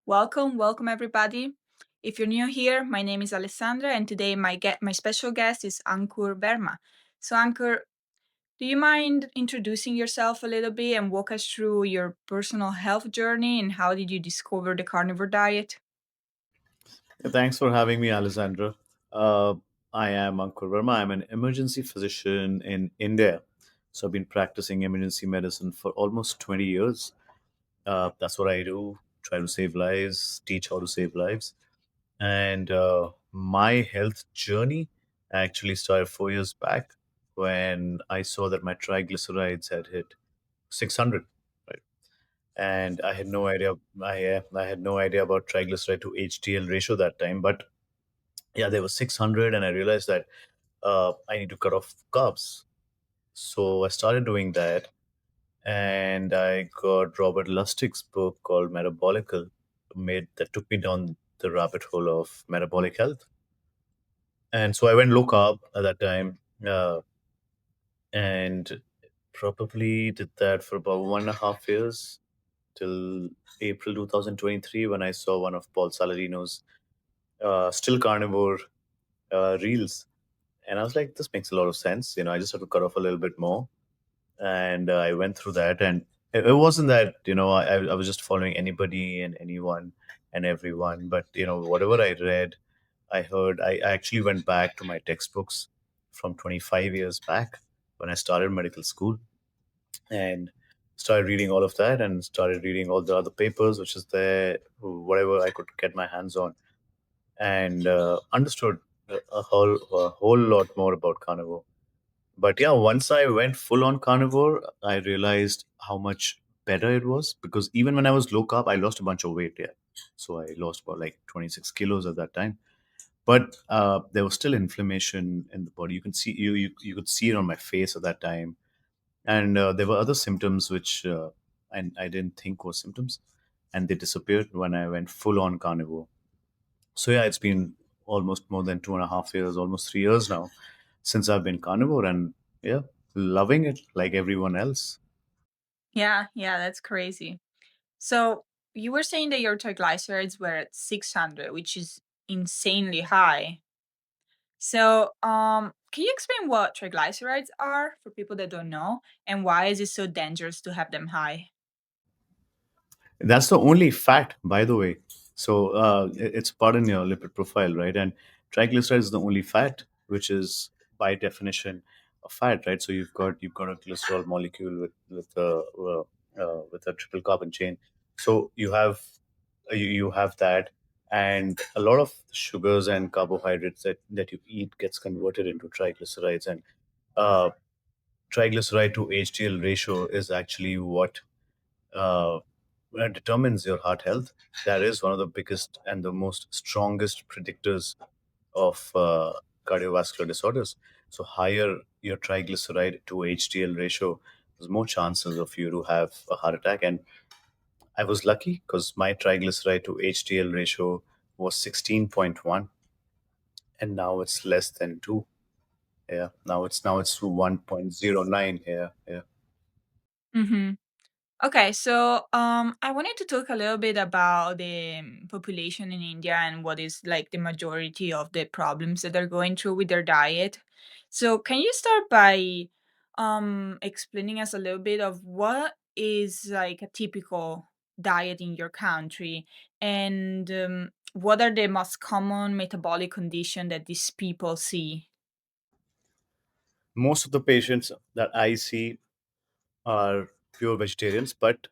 Welcome everybody. If you're new here, my name is Alessandra, and today my special guest is Ankur Verma. So, Ankur, do you mind introducing yourself a little bit and walk us through your personal health journey and how did you discover the carnivore diet? Thanks for having me, Alessandra. Uh, I am Ankur Verma. I'm an emergency physician in India. So I've been practicing emergency medicine for almost 20 years. That's what I do, try to save lives, teach how to save lives. And my health journey actually started 4 years back when I saw that my triglycerides had hit 600. Right? And I had no idea. I had no idea about triglyceride to HDL ratio that time, but yeah, they were 600, and I realized that I need to cut off carbs. So I started doing that, and I got Robert Lustig's book called Metabolical, made that took me down the rabbit hole of metabolic health. And so I went low carb at that time, and probably did that for about 1.5 years till April 2023 when I saw one of Paul Saladino's Still Carnivore reels. And I was like, this makes a lot of sense. I just have to cut off a little bit more. And I went through that. And it wasn't that, I was just following anybody and anyone and everyone. But, whatever I read, I heard, I actually went back to my textbooks from 25 years back when I started medical school and started reading all of that and started reading all the other papers, which is there, whatever I could get my hands on, and understood a whole lot more about carnivore. But yeah, once I went full on carnivore, I realized how much better it was because even when I was low carb, I lost a bunch of weight. Yeah, so I lost about like 26 kilos at that time. But there was still inflammation in the body. You could see it on my face at that time, and there were other symptoms which I didn't think were symptoms, and they disappeared when I went full on carnivore. So yeah, it's been almost more than 2.5 years, almost 3 years now, since I've been carnivore, and yeah, loving it like everyone else. Yeah, that's crazy. So, you were saying that your triglycerides were at 600, which is insanely high. So, can you explain what triglycerides are for people that don't know, and why is it so dangerous to have them high? That's the only fat, by the way. So it's part in your lipid profile, right? And triglycerides is the only fat, which is by definition a fat, right? So you've got a cholesterol molecule with a triple carbon chain. So you have that, and a lot of sugars and carbohydrates that you eat gets converted into triglycerides, and uh, triglyceride to HDL ratio is actually what uh, determines your heart health. That is one of the biggest and the most strongest predictors of cardiovascular disorders. So, higher your triglyceride to HDL ratio, there's more chances of you to have a heart attack. And I was lucky because my triglyceride to HDL ratio was 16.1, and now it's less than 2. Yeah, now it's 1.09. Yeah, yeah. Mm-hmm. Okay, so I wanted to talk a little bit about the population in India and what is like the majority of the problems that they're going through with their diet. So, can you start by explaining us a little bit of what is like a typical diet in your country and what are the most common metabolic condition that these people see? Most of the patients that I see are pure vegetarians, but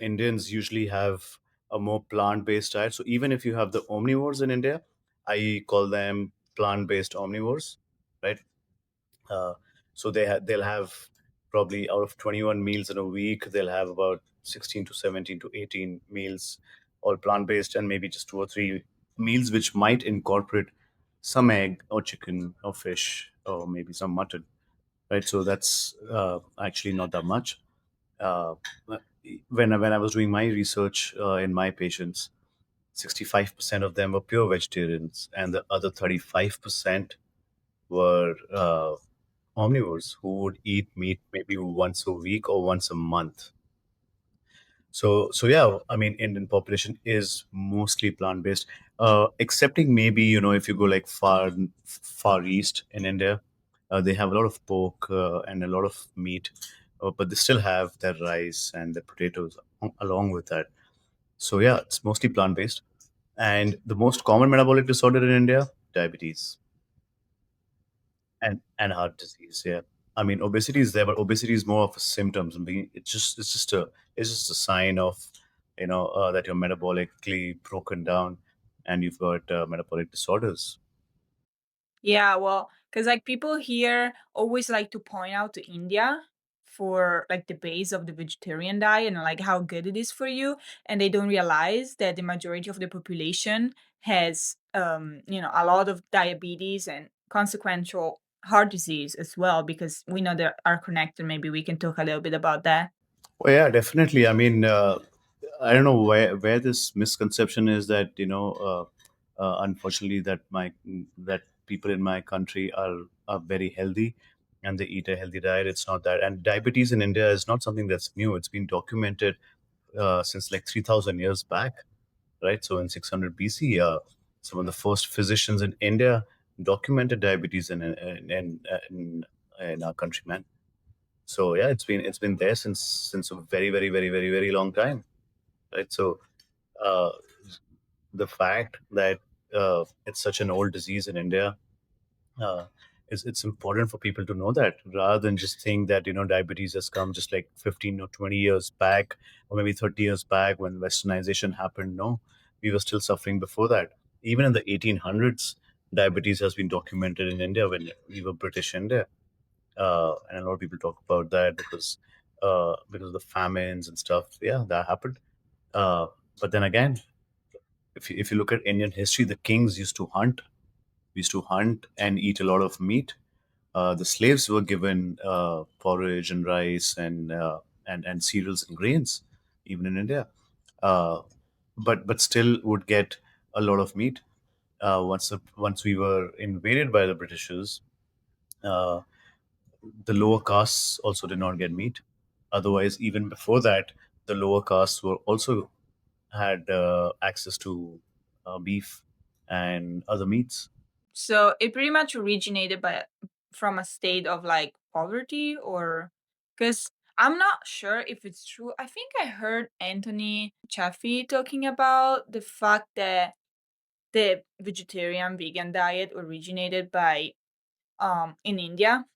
Indians usually have a more plant-based diet. So even if you have the omnivores in India, I call them plant-based omnivores, right? Uh, so they'll have probably out of 21 meals in a week, they'll have about 16 to 17 to 18 meals, all plant-based, and maybe just 2 or 3 meals which might incorporate some egg or chicken or fish or maybe some mutton, right? So that's actually not that much. uh, when I was doing my research in my patients, 65% of them were pure vegetarians, and the other 35% were omnivores who would eat meat maybe once a week or once a month. So yeah, I mean, Indian population is mostly plant based, excepting maybe if you go like far east in India, they have a lot of pork and a lot of meat, but they still have their rice and their potatoes along with that. So yeah, it's mostly plant based, and the most common metabolic disorder in India, diabetes and heart disease. Yeah, I mean, obesity is there, but obesity is more of a symptoms. And it's just a sign of that you're metabolically broken down, and you've got metabolic disorders. Yeah, well, because like people here always like to point out to India for like the base of the vegetarian diet and like how good it is for you, and they don't realize that the majority of the population has a lot of diabetes and consequential heart disease as well, because we know they are connected. Maybe we can talk a little bit about that. Well, yeah, definitely. I mean, I don't know where this misconception is that unfortunately, that people in my country are very healthy and they eat a healthy diet. It's not that, and diabetes in India is not something that's new. It's been documented since like 3,000 years back, right? So in 600 BC, some of the first physicians in India documented diabetes in our country, man. So yeah, it's been there since a very very very very very long time, right? So uh, the fact that it's such an old disease in India, uh, it's important for people to know that, rather than just think that diabetes has come just like 15 or 20 years back, or maybe 30 years back when westernization happened. No, we were still suffering before that. Even in the 1800s, diabetes has been documented in India when we were British India. And a lot of people talk about that because of the famines and stuff. Yeah, that happened. Uh, but then again, if you look at Indian history, the kings used to hunt. We used to hunt and eat a lot of meat. The slaves were given porridge and rice and cereals and grains, even in India. Uh, but still would get a lot of meat. Once we were invaded by the Britishers, uh, the lower castes also did not get meat. Otherwise, even before that, the lower castes were also had access to beef and other meats. So it pretty much originated from a state of like poverty, or because I'm not sure if it's true. I think I heard Anthony Chaffee talking about the fact that the vegetarian vegan diet originated by in India.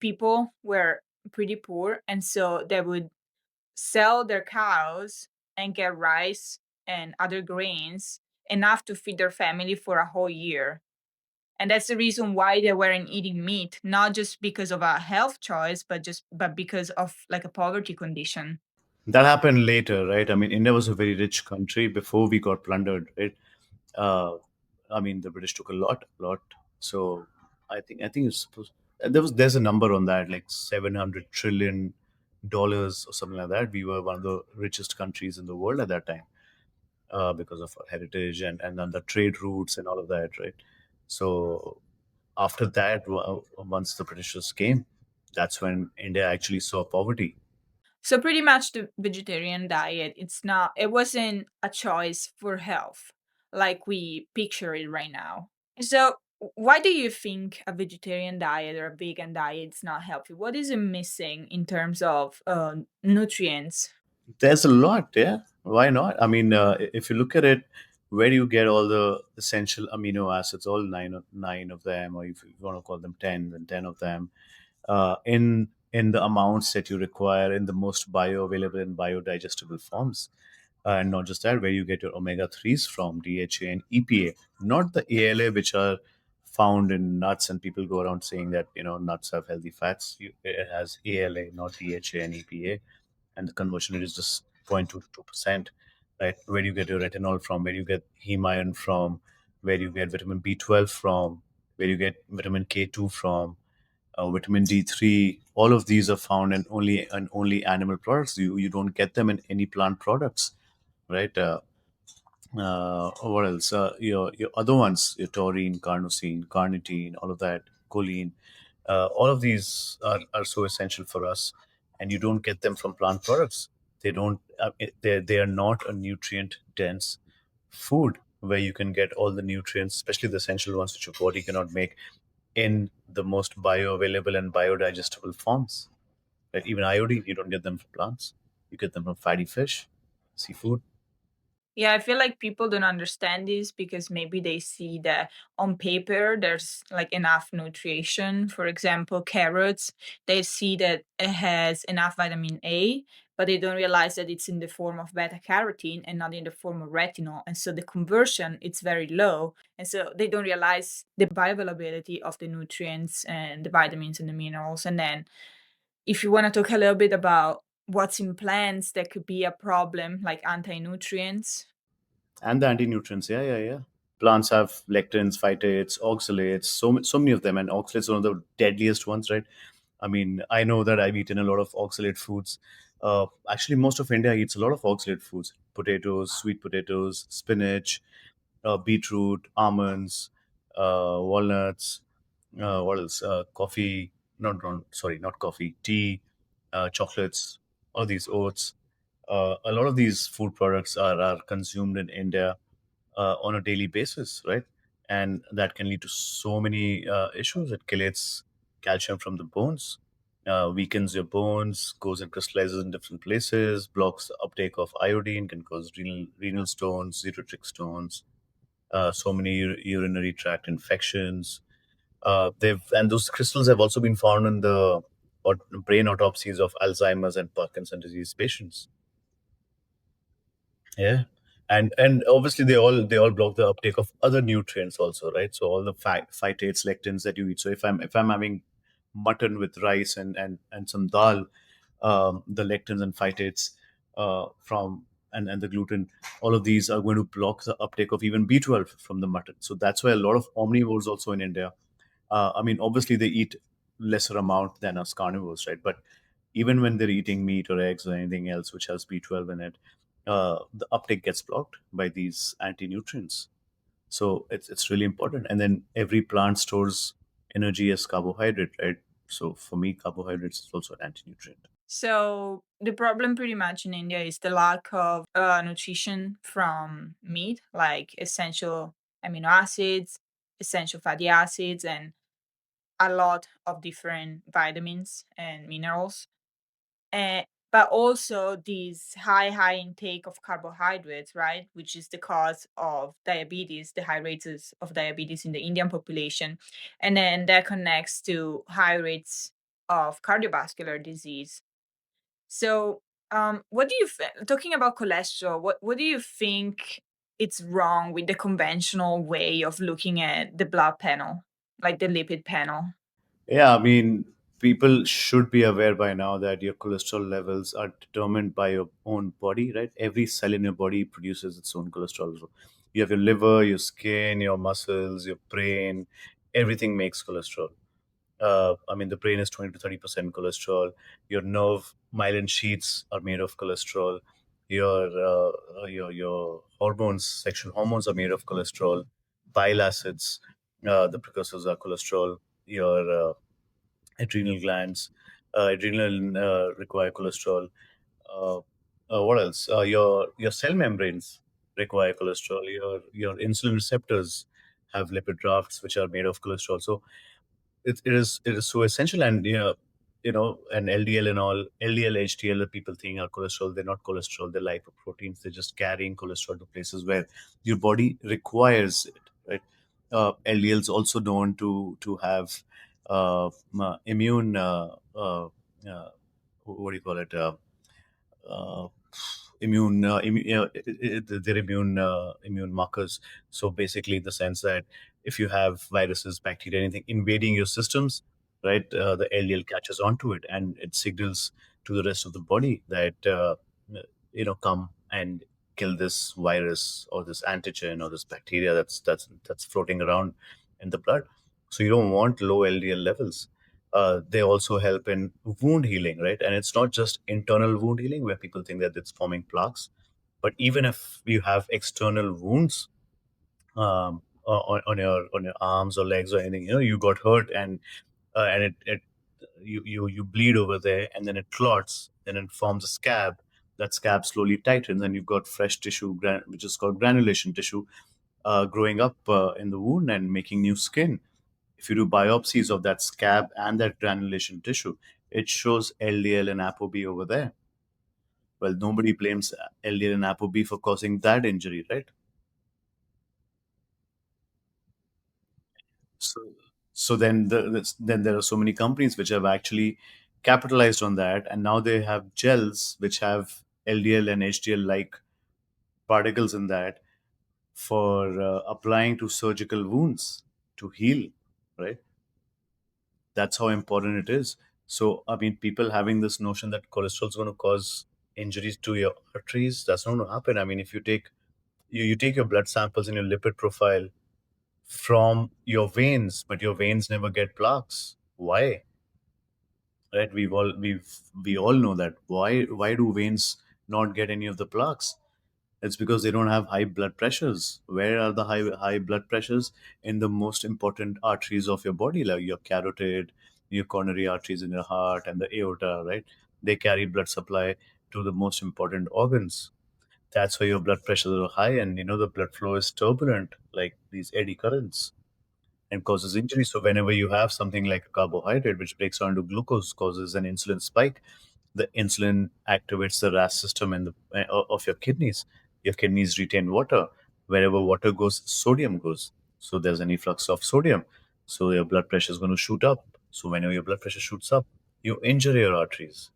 People were pretty poor, and so they would sell their cows and get rice and other grains enough to feed their family for a whole year. And that's the reason why they weren't eating meat, not just because of a health choice, but because of like a poverty condition. That happened later, right? I mean, India was a very rich country before we got plundered, right? Uh, I mean, the British took a lot. So I think it's supposed there's a number on that, like $700 trillion or something like that. We were one of the richest countries in the world at that time, because of our heritage and then the trade routes and all of that, right? So after that, once the Britishers came, that's when India actually saw poverty. So pretty much the vegetarian diet, it wasn't a choice for health like we picture it right now. So why do you think a vegetarian diet or a vegan diet is not healthy? What is it missing in terms of nutrients? There's a lot, yeah. Why not? I mean, if you look at it, where do you get all the essential amino acids? All nine of them, or if you want to call them 10, then 10 of them, in the amounts that you require in the most bioavailable and biodigestible forms. And not just that, where you get your omega threes from, DHA and EPA, not the ALA, which are found in nuts. And people go around saying that nuts have healthy fats. It has ALA, not DHA and EPA, and the conversion rate is just 0.2 to 2%. Right? Where do you get your retinol from? Where do you get heme iron from? Where do you get vitamin B12 from? Where do you get vitamin K2 from? Vitamin D3? All of these are found in only animal products. You don't get them in any plant products, right? What else? Your other ones, your taurine, carnosine, carnitine, all of that, choline. All of these are so essential for us, and you don't get them from plant products. They don't. They are not a nutrient dense food where you can get all the nutrients, especially the essential ones which your body cannot make, in the most bioavailable and biodigestible forms. Right? Even iodine, you don't get them from plants. You get them from fatty fish, seafood. Yeah, I feel like people don't understand this because maybe they see that on paper there's like enough nutrition. For example, carrots, they see that it has enough vitamin A, but they don't realize that it's in the form of beta carotene and not in the form of retinol. And so the conversion it's very low. And so they don't realize the bioavailability of the nutrients and the vitamins and the minerals. And then if you want to talk a little bit about what's in plants that could be a problem, like anti-nutrients. And the anti-nutrients. Yeah, yeah, yeah. Plants have lectins, phytates, oxalates, so many of them, and oxalates are one of the deadliest ones, right? I mean, I know that I've eaten a lot of oxalate foods. Actually, most of India eats a lot of oxalate foods: potatoes, sweet potatoes, spinach, beetroot, almonds, walnuts. What else? Coffee. Sorry, not coffee. Tea, chocolates. All these oats. A lot of these food products are consumed in India on a daily basis, right? And that can lead to so many issues. It chelates calcium from the bones, weakens your bones, goes and crystallizes in different places, blocks the uptake of iodine, can cause renal stones, ureteric stones, so many urinary tract infections. They've and those crystals have also been found in the brain autopsies of Alzheimer's and Parkinson's disease patients. Yeah, and obviously they all block the uptake of other nutrients also, right? So all the phytates, lectins that you eat. So if I'm having mutton with rice and some dal, the lectins and phytates from and the gluten, all of these are going to block the uptake of even B12 from the mutton. So that's why a lot of omnivores also in India. I mean, obviously they eat lesser amount than us carnivores, right? But even when they're eating meat or eggs or anything else which has B12 in it, the uptake gets blocked by these anti-nutrients. So it's really important. And then every plant stores energy as carbohydrate, right? So for me, carbohydrates is also an anti-nutrient. So the problem pretty much in India is the lack of nutrition from meat, like essential amino acids, essential fatty acids, and a lot of different vitamins and minerals. Eh, but also this high intake of carbohydrates, right? Which is the cause of diabetes, the high rates of diabetes in the Indian population. And then that connects to high rates of cardiovascular disease. So, what do you talking about cholesterol? What do you think it's wrong with the conventional way of looking at the blood panel, like the lipid panel? Yeah, I mean, people should be aware by now that your cholesterol levels are determined by your own body, right? Every cell in your body produces its own cholesterol. So you have your liver, your skin, your muscles, your brain, everything makes cholesterol. I mean, the brain is 20 to 30% cholesterol. Your nerve myelin sheaths are made of cholesterol. Your hormones, sexual hormones, are made of cholesterol. Bile acids, the precursors are cholesterol. Your adrenal glands, adrenal require cholesterol. Uh, what else? Your cell membranes require cholesterol. Your insulin receptors have lipid rafts which are made of cholesterol. So it is so essential. And and LDL and all, LDL, HDL, that people think are cholesterol. They're not cholesterol. They're lipoproteins. They're just carrying cholesterol to places where your body requires it, right? LDL is also known to have immune what do you call it, uh, their immune markers. So basically, in the sense that if you have viruses, bacteria, anything invading your systems, right, the LDL catches onto it and it signals to the rest of the body that come and kill this virus or this antigen or this bacteria that's floating around in the blood. So you don't want low LDL levels. They also help in wound healing, right? And it's not just internal wound healing where people think that it's forming plaques, but even if you have external wounds, on your arms or legs or anything, you got hurt, and it you bleed over there, and then it clots, then it forms a scab, That scab slowly tightens, and you've got fresh tissue, which is called granulation tissue, growing up in the wound and making new skin. If you do biopsies of that scab and that granulation tissue, it shows LDL and ApoB over there. Well, nobody blames LDL and ApoB for causing that injury, right? So, then there are so many companies which have actually capitalized on that, and now they have gels which have LDL and HDL like particles in that for applying to surgical wounds to heal, right? That's how important it is. So, I mean, people having this notion that cholesterol is going to cause injuries to your arteries, that's not going to happen. I mean, if you take your blood samples and your lipid profile from your veins, but your veins never get plaques. Why? Right? We all know that. Why do veins not get any of the plaques? It's because they don't have high blood pressures. Where are the high blood pressures? In the most important arteries of your body, like your carotid, your coronary arteries in your heart, and the aorta. Right? They carry blood supply to the most important organs. That's why your blood pressures are high, and the blood flow is turbulent, like these eddy currents, and causes injury. So whenever you have something like a carbohydrate which breaks down to glucose, causes an insulin spike. The insulin activates the RAS system of your kidneys. Your kidneys retain water. Wherever water goes, sodium goes. So there's an efflux of sodium. So your blood pressure is going to shoot up. So whenever your blood pressure shoots up, you injure your arteries,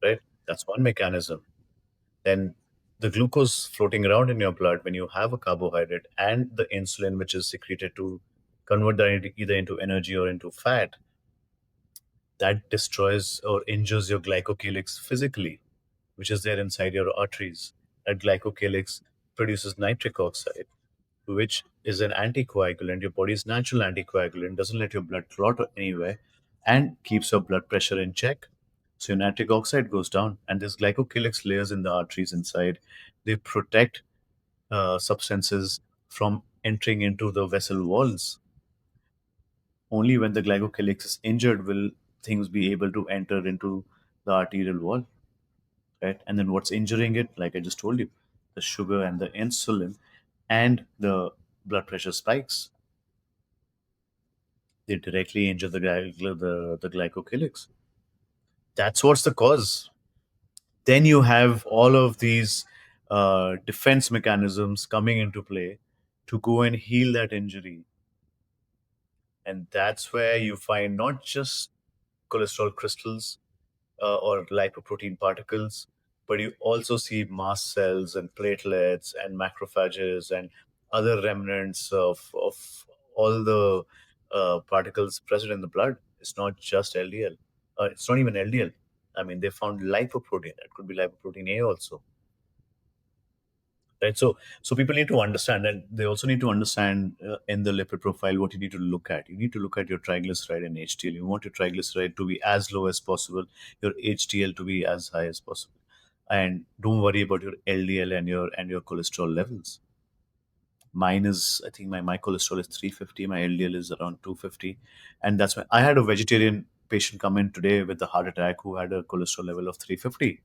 right? That's one mechanism. Then the glucose floating around in your blood when you have a carbohydrate and the insulin which is secreted to convert that either into energy or into fat, that destroys or injures your glycocalyx physically, which is there inside your arteries. That glycocalyx produces nitric oxide, which is an anticoagulant, your body's natural anticoagulant, doesn't let your blood clot anywhere, and keeps your blood pressure in check. So your nitric oxide goes down, and this glycocalyx layers in the arteries inside. They protect substances from entering into the vessel walls. Only when the glycocalyx is injured will things be able to enter into the arterial wall, right? And then what's injuring it, like I just told you, the sugar and the insulin and the blood pressure spikes. They directly injure the glycocalyx. That's what's the cause. Then you have all of these defense mechanisms coming into play to go and heal that injury. And that's where you find not just cholesterol crystals or lipoprotein particles, but you also see mast cells and platelets and macrophages and other remnants of all the particles present in the blood. It's not just LDL. It's not even LDL. I mean, they found lipoprotein. It could be lipoprotein A also, right? So people need to understand, and they also need to understand in the lipid profile what you need to look at. You need to look at your triglyceride and HDL. You want your triglyceride to be as low as possible, your HDL to be as high as possible, and don't worry about your LDL and your cholesterol levels. Mine is, I think my cholesterol is 350, my LDL is around 250, and that's why I had a vegetarian patient come in today with a heart attack who had a cholesterol level of 350.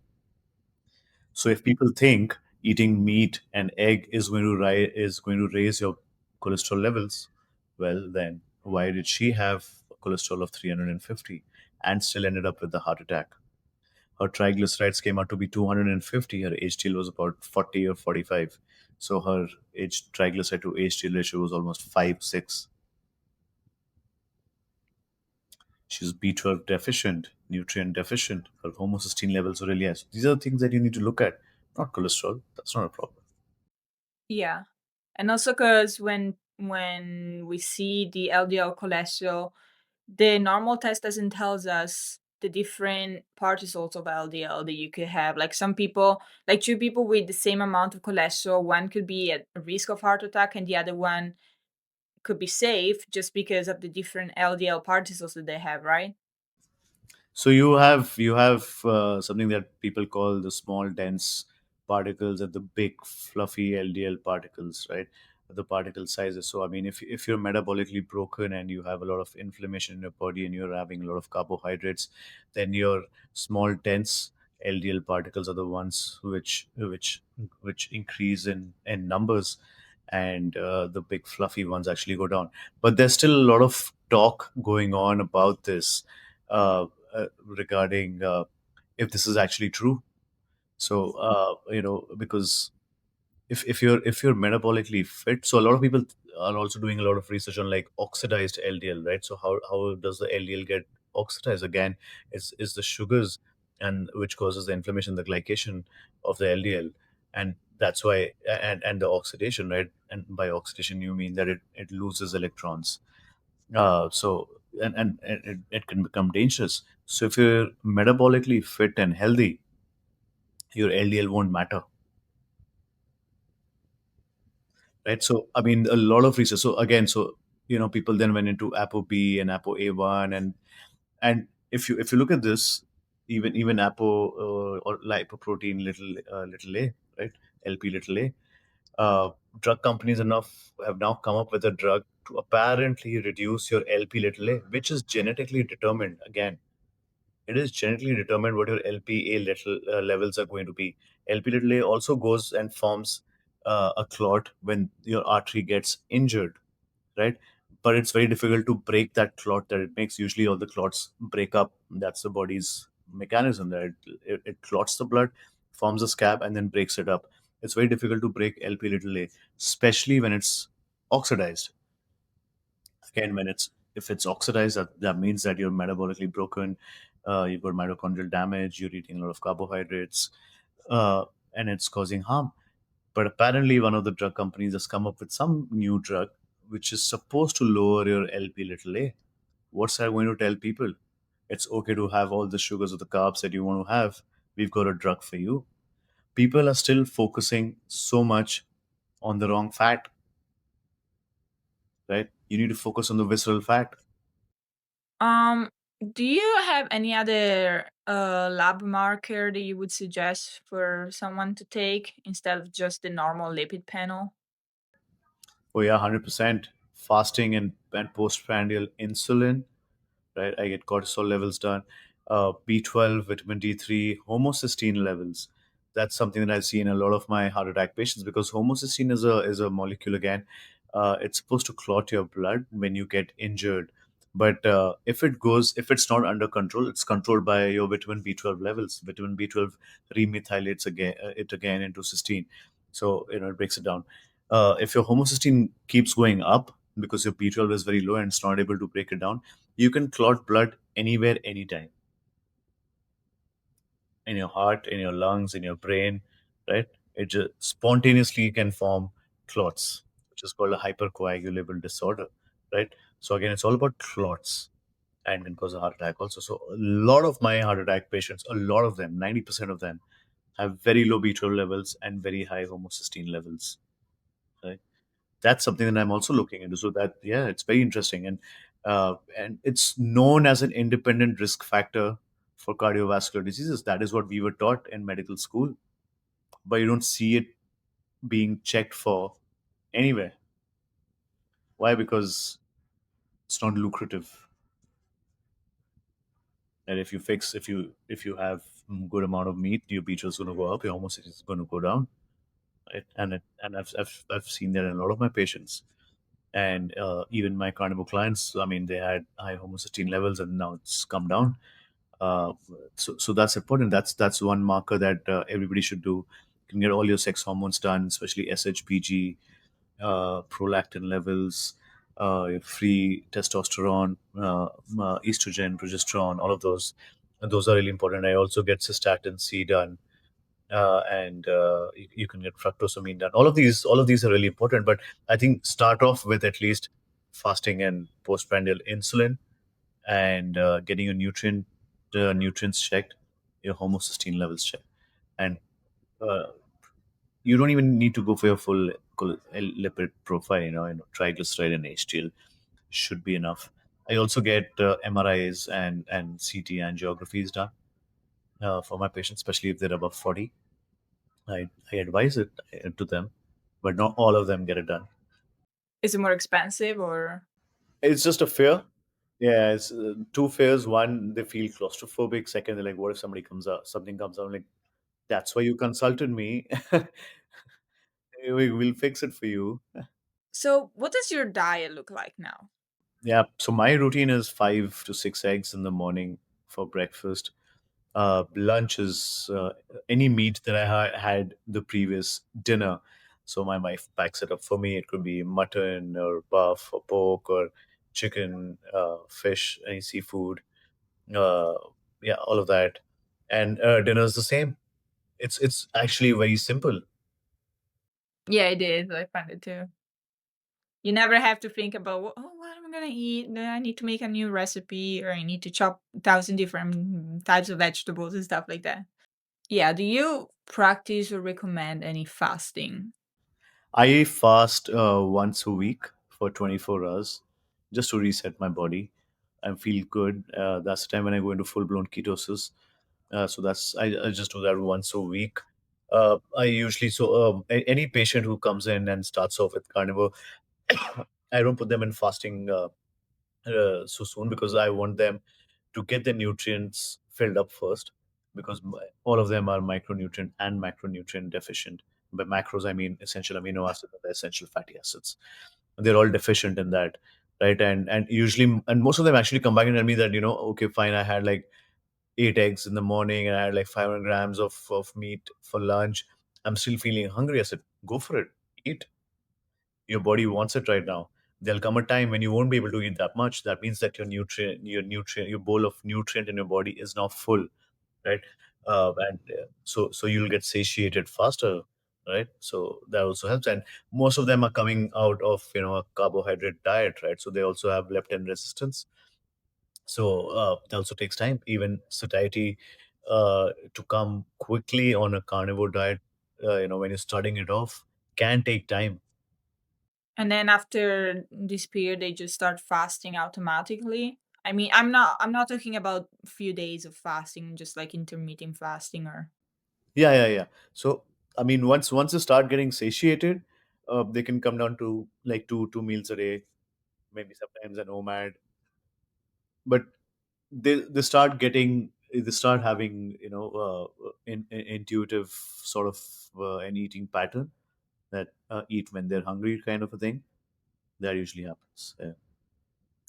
So if people think eating meat and egg is going to raise your cholesterol levels, well then why did she have a cholesterol of 350 and still ended up with the heart attack? Her triglycerides came out to be 250. Her HDL was about 40 or 45. So her triglyceride to HDL ratio was almost 5 6. She's B12 deficient, nutrient deficient. Her homocysteine levels are really high. So these are things that you need to look at, not cholesterol. That's not a problem. Yeah. And also because when we see the LDL cholesterol, the normal test doesn't tells us the different particles of LDL that you could have. Like some people, like two people with the same amount of cholesterol, one could be at risk of heart attack and the other one could be safe just because of the different LDL particles that they have, right? So you have something that people call the small dense particles and the big fluffy LDL particles, right? The particle sizes. So I mean, if you're metabolically broken and you have a lot of inflammation in your body and you're having a lot of carbohydrates, then your small dense LDL particles are the ones which increase in numbers, and the big fluffy ones actually go down. But there's still a lot of talk going on about this, regarding if this is actually true. So because if you're metabolically fit, so a lot of people are also doing a lot of research on like oxidized LDL, right? So how does the LDL get oxidized? Again, is the sugars, and which causes the inflammation, the glycation of the LDL, and that's why, and the oxidation, right? And by oxidation you mean that it loses electrons. So and it can become dangerous. So if you're metabolically fit and healthy, your LDL won't matter, right? So I mean, a lot of research. So again, people then went into ApoB and ApoA1, and if you look at this, even Apo or lipoprotein little a, right? LP little a. Drug companies enough have now come up with a drug to apparently reduce your LP little a, which is genetically determined. Again, it is genetically determined what your LPA little levels are going to be. LP little a also goes and forms a clot when your artery gets injured, right? But it's very difficult to break that clot that it makes. Usually, all the clots break up. That's the body's mechanism. That it clots the blood, forms a scab, and then breaks it up. It's very difficult to break LP little a, especially when it's oxidized. Again, when it's if it's oxidized, that means that you're metabolically broken. You've got mitochondrial damage. You're eating a lot of carbohydrates, uh, and it's causing harm. But apparently, one of the drug companies has come up with some new drug which is supposed to lower your LP little a. What's that going to tell people? It's okay to have all the sugars or the carbs that you want to have. We've got a drug for you. People are still focusing so much on the wrong fat, right? You need to focus on the visceral fat. Um, do you have any other lab marker that you would suggest for someone to take instead of just the normal lipid panel? Oh yeah, 100%. Fasting and postprandial insulin, right? I get cortisol levels done, B12, vitamin D3, homocysteine levels. That's something that I see in a lot of my heart attack patients, because homocysteine is a molecule again. It's supposed to clot your blood when you get injured. But if it's not under control, it's controlled by your vitamin B12 levels. Vitamin B12 remethylates it again into cysteine, so it breaks it down. If your homocysteine keeps going up because your B12 is very low and it's not able to break it down, you can clot blood anywhere, anytime, in your heart, in your lungs, in your brain, right? It just spontaneously can form clots, which is called a hypercoagulable disorder, right? So again, it's all about clots and can cause a heart attack also. So a lot of my heart attack patients, a lot of them, 90% of them, have very low B12 levels and very high homocysteine levels, right? That's something that I'm also looking into. So that, yeah, it's very interesting, and it's known as an independent risk factor for cardiovascular diseases. That is what we were taught in medical school, but you don't see it being checked for anywhere. Why? Because it's not lucrative. And if you have good amount of meat, your BHO is going to go up, your homocysteine is going to go down, right? And I've seen that in a lot of my patients. And even my carnivore clients, I mean, they had high homocysteine levels and now it's come down. So that's important. That's one marker that everybody should do. You can get all your sex hormones done, especially SHBG, prolactin levels, free testosterone, estrogen, progesterone, all of those. And those are really important. I also get cystatin C done, and you can get fructosamine done. All of these are really important. But I think start off with at least fasting and postprandial insulin, and getting your nutrients checked, your homocysteine levels checked, and uh, you don't even need to go for your full lipid profile. Triglyceride and HDL should be enough. I also get MRIs and CT angiographies done for my patients, especially if they're above 40. I advise it to them, but not all of them get it done. Is it more expensive or? It's just a fear. Yeah, it's two fears. One, they feel claustrophobic. Second, they're like, what if somebody comes out, something comes out? I'm like, that's why you consulted me. We'll fix it for you. So, what does your diet look like now? Yeah. So my routine is 5 to 6 eggs in the morning for breakfast. Lunch is any meat that I had the previous dinner. So my wife packs it up for me. It could be mutton or buff or pork or chicken, fish, any seafood. Uh, yeah, all of that. And dinner is the same. It's actually very simple. Yeah, it is. I find it too. You never have to think about, oh, what am I gonna eat? Do I need to make a new recipe, or I need to chop 1,000 different types of vegetables and stuff like that. Yeah. Do you practice or recommend any fasting? I fast once a week for 24 hours just to reset my body and feel good. That's the time when I go into full blown ketosis. So I just do that once a week. I usually any patient who comes in and starts off with carnivore, I don't put them in fasting so soon because I want them to get the nutrients filled up first because all of them are micronutrient and macronutrient deficient. By macros, I mean essential amino acids and the essential fatty acids. They're all deficient in that, right? And usually, and most of them actually come back and tell me that okay, fine, I had like 8 eggs in the morning and I had like 500 grams of meat for lunch. I'm still feeling hungry. I said, go for it, eat. Your body wants it right now. There'll come a time when you won't be able to eat that much. That means that your bowl of nutrient in your body is now full, right? And so you'll get satiated faster, right? So that also helps. And most of them are coming out of a carbohydrate diet, right? So they also have leptin resistance. So that also takes time. Even satiety to come quickly on a carnivore diet, when you're starting it off, can take time. And then after this period, they just start fasting automatically. I mean, I'm not talking about a few days of fasting, just like intermittent fasting or. Yeah, yeah, yeah. So I mean, once you start getting satiated, they can come down to like two meals a day, maybe sometimes a nomad. But they start having intuitive sort of an eating pattern that eat when they're hungry kind of a thing. That usually happens. Yeah.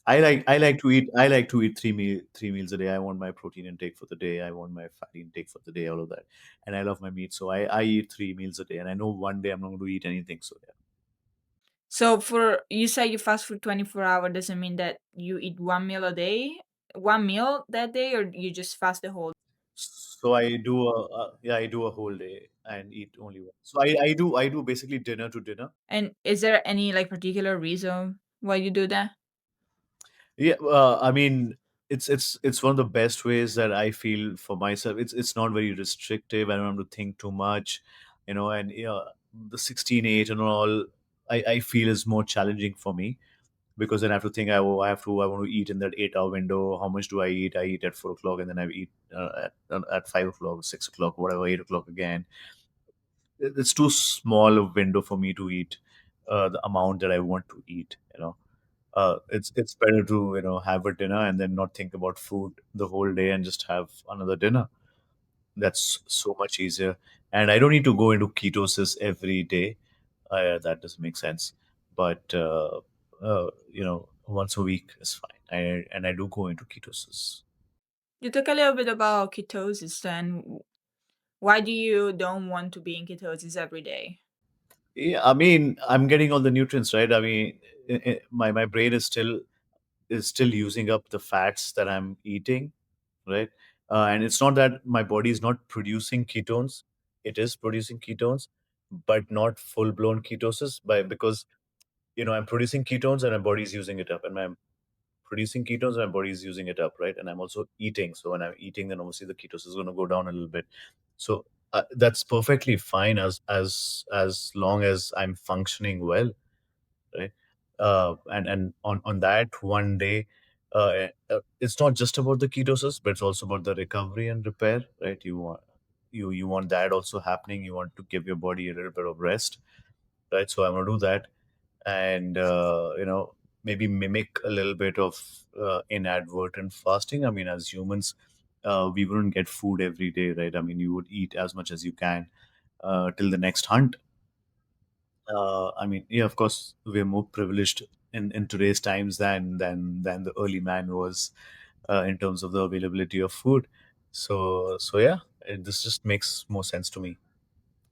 I like to eat three meals a day. I want my protein intake for the day. I want my fat intake for the day. All of that, and I love my meat, so I eat 3 meals a day. And I know one day I'm not going to eat anything. So yeah. So for you say you fast for 24 hours, doesn't mean that you eat one meal a day, one meal that day, or you just fast the whole. So I do a whole day and eat only one. So I do basically dinner to dinner. And is there any like particular reason why you do that? Yeah, I mean, it's one of the best ways that I feel for myself. It's not very restrictive. I don't have to think too much, and the 16/8 and all. I feel is more challenging for me because then I have to think. I want to eat in that 8 hour window. How much do I eat? I eat at 4 o'clock, and then I eat at 5 o'clock, 6 o'clock, whatever, 8 o'clock again. It's too small a window for me to eat the amount that I want to eat. It's better to have a dinner and then not think about food the whole day and just have another dinner. That's so much easier, and I don't need to go into ketosis every day. That doesn't make sense, but once a week is fine. And I do go into ketosis. You talk a little bit about ketosis, and why do you don't want to be in ketosis every day? Yeah, I mean, I'm getting all the nutrients, right? I mean, my brain is still using up the fats that I'm eating, right? And it's not that my body is not producing ketones; it is producing ketones, but not full blown ketosis. Because I'm producing ketones and my body is using it up, and I'm producing ketones and my body is using it up, right? And I'm also eating. So when I'm eating, then obviously the ketosis is going to go down a little bit. So that's perfectly fine as long as I'm functioning well, right? And on that one day, it's not just about the ketosis, but it's also about the recovery and repair, right? You want that also happening. You want to give your body a little bit of rest, right? So I'm gonna do that, and maybe mimic a little bit of inadvertent fasting. I mean, as humans, we wouldn't get food every day, right? I mean, you would eat as much as you can till the next hunt. I mean, yeah, of course, we're more privileged in today's times than the early man was in terms of the availability of food. So yeah, this just makes more sense to me.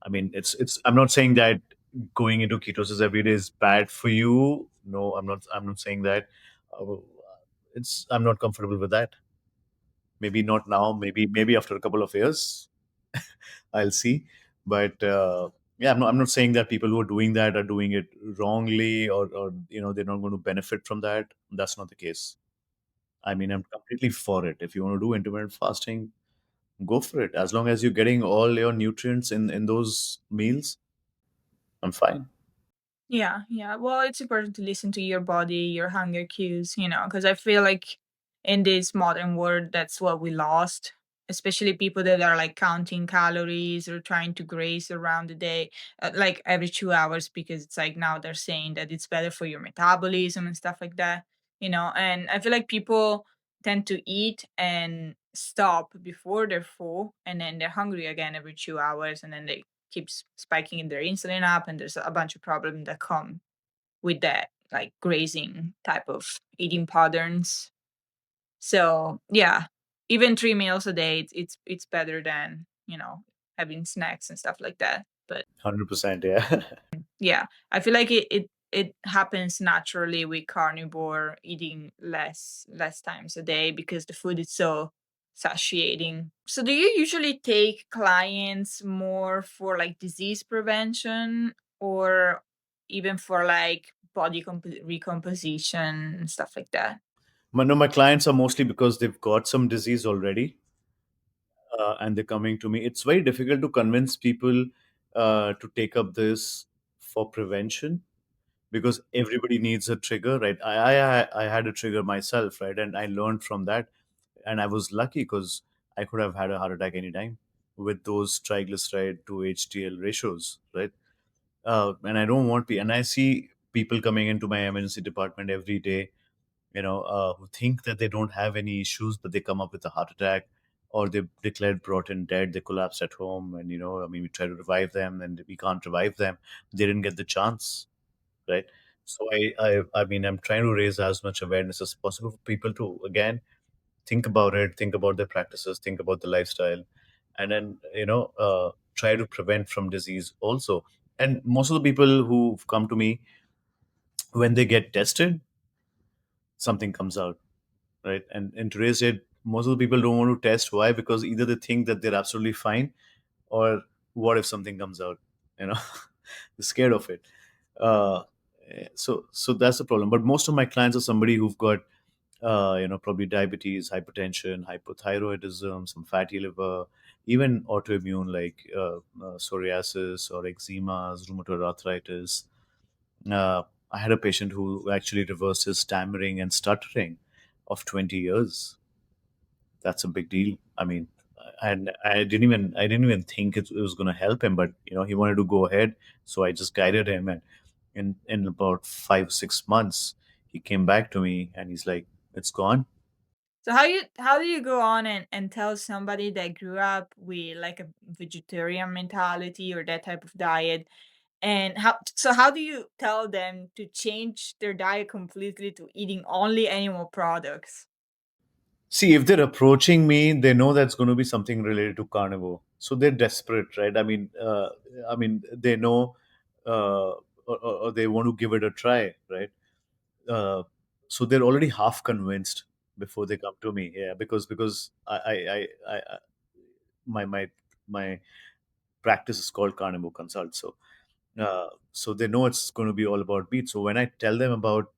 I mean, it's. I'm not saying that going into ketosis every day is bad for you. No, I'm not. I'm not saying that. Uh, it's. I'm not comfortable with that. Maybe not now. Maybe after a couple of years, I'll see. But yeah, I'm not saying that people who are doing that are doing it wrongly, or they're not going to benefit from that. That's not the case. I mean, I'm completely for it. If you want to do intermittent fasting, go for it. As long as you're getting all your nutrients in those meals, I'm fine. Yeah, yeah. Well, it's important to listen to your body, your hunger cues, because I feel like in this modern world, that's what we lost. Especially people that are like counting calories or trying to graze around the day, like every 2 hours, because it's like now they're saying that it's better for your metabolism and stuff like that. And I feel like people tend to eat and stop before they're full, and then they're hungry again every 2 hours, and then they keeps spiking in their insulin up, and there's a bunch of problems that come with that, like grazing type of eating patterns. So yeah, even 3 meals a day, it's better than having snacks and stuff like that. But 100%, yeah. yeah, I feel like it happens naturally with carnivore eating less times a day because the food is so satiating. So do you usually take clients more for like disease prevention, or even for like body recomposition and stuff like that? No, my clients are mostly because they've got some disease already, and they're coming to me. It's very difficult to convince people to take up this for prevention, because everybody needs a trigger, right? I had a trigger myself, right? And I learned from that. And I was lucky because I could have had a heart attack anytime with those triglyceride to HDL ratios, right? And I don't want and I see people coming into my emergency department every day, who think that they don't have any issues, but they come up with a heart attack, or they declared brought in dead, they collapsed at home, and I mean, we try to revive them, and we can't revive them. They didn't get the chance, right? So I mean, I'm trying to raise as much awareness as possible for people to again think about it, think about their practices, think about the lifestyle, and then try to prevent from disease also. And most of the people who've come to me, when they get tested, something comes out, right? And in today's date, most of the people don't want to test. Why? Because either they think that they're absolutely fine, or what if something comes out, you know they're scared of it. uh, so that's the problem. But most of my clients are somebody who've got probably diabetes, hypertension, hypothyroidism, some fatty liver, even autoimmune like psoriasis or eczemas, rheumatoid arthritis. I had a patient who actually reversed his stammering and stuttering of 20 years. That's a big deal. I mean, and I didn't even think it was going to help him, but he wanted to go ahead, so I just guided him, and in about 5 6 months, he came back to me and he's like, "It's gone." So how do you go on and tell somebody that grew up with like a vegetarian mentality or that type of diet, and how do you tell them to change their diet completely to eating only animal products? See, if they're approaching me, they know that's going to be something related to carnivore, so they're desperate, right? I mean, they know, or they want to give it a try, right? uh, so they're already half convinced before they come to me. Yeah, because I my practice is called carnivore consult. So they know it's going to be all about meat. So when I tell them about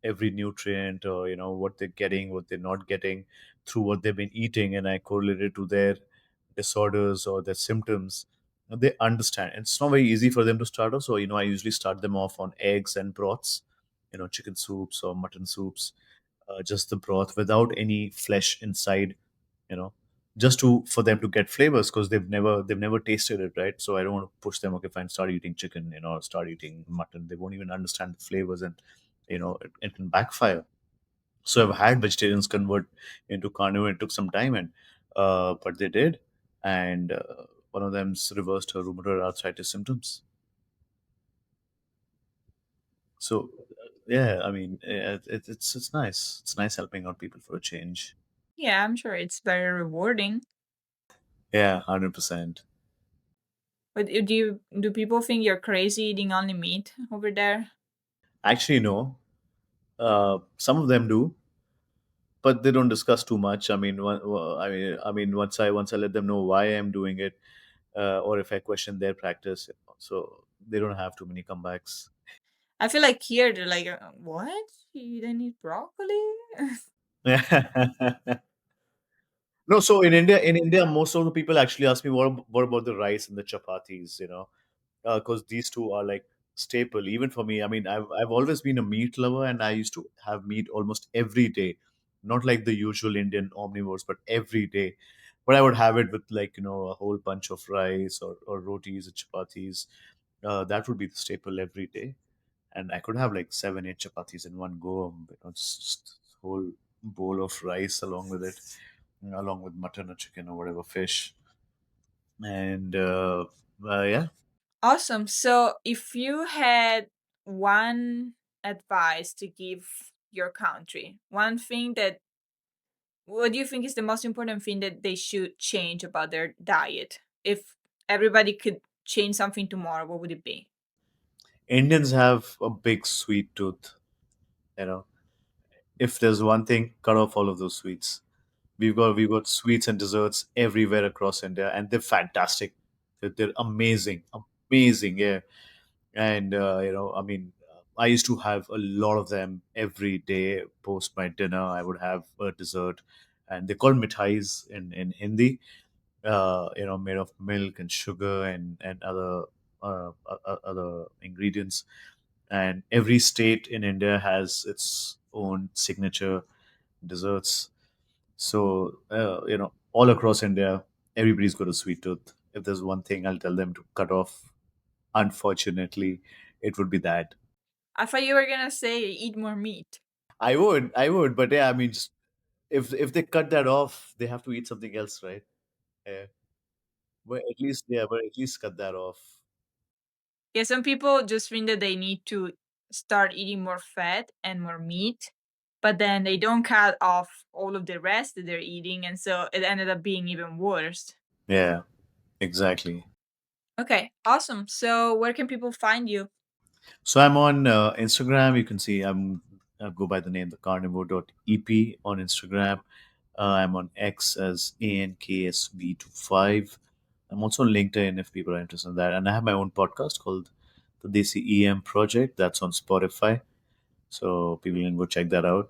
every nutrient, or what they're getting, what they're not getting through what they've been eating, and I correlate it to their disorders or their symptoms, they understand. It's not very easy for them to start off. So I usually start them off on eggs and broths, chicken soups or mutton soups, just the broth without any flesh inside, you know just to for them to get flavors, because they've never tasted it, right? So I don't want to push them, okay, fine, start eating chicken, or start eating mutton. They won't even understand the flavors, and it can backfire. So I've had vegetarians convert into carnivore. It took some time, and but they did, and one of them's reversed her rheumatoid arthritis symptoms. So yeah, I mean, it's nice. It's nice helping out people for a change. Yeah, I'm sure it's very rewarding. Yeah, 100%. But do people think you're crazy eating only meat over there? Actually, no. Some of them do, but they don't discuss too much. I mean, once I let them know why I'm doing it, or if I question their practice, so they don't have too many comebacks. I feel like here they're like, "What? You don't eat broccoli?" No, so in India, most of the people actually ask me what about the rice and the chapatis, because these two are like staple even for me. I mean, I've always been a meat lover, and I used to have meat almost every day, not like the usual Indian omnivores, but every day. But I would have it with, like, a whole bunch of rice, or rotis or chapatis. That would be the staple every day, and I could have like 7, 8 chapatis in one go. Just whole bowl of rice along with it, along with mutton or chicken or whatever fish, and yeah. Awesome. So, if you had one advice to give your country, one thing that what do you think is the most important thing that they should change about their diet? If everybody could change something tomorrow, what would it be? Indians have a big sweet tooth. You know, if there's one thing, cut off all of those sweets. We've got sweets and desserts everywhere across India, and they're fantastic. They're amazing, amazing. Yeah, and I mean, I used to have a lot of them every day. Post my dinner, I would have a dessert, and they call mithais in Hindi. Made of milk and sugar and other ingredients. And every state in India has its own signature desserts. So all across India, everybody's got a sweet tooth. If there's one thing I'll tell them to cut off, unfortunately, it would be that. I thought you were gonna say eat more meat. I would, but yeah, I mean, if they cut that off, they have to eat something else, right? Yeah, but at least cut that off. Yeah, some people just think that they need to start eating more fat and more meat, but then they don't cut off all of the rest that they're eating, and so it ended up being even worse. Yeah, exactly. Okay, awesome. So, where can people find you? So I'm on Instagram. You can see I go by the name the carnivore.ep on Instagram. I'm on X as ANKSB25. I'm also on LinkedIn if people are interested in that. And I have my own podcast called the Desi EM Project. That's on Spotify. So people can go check that out.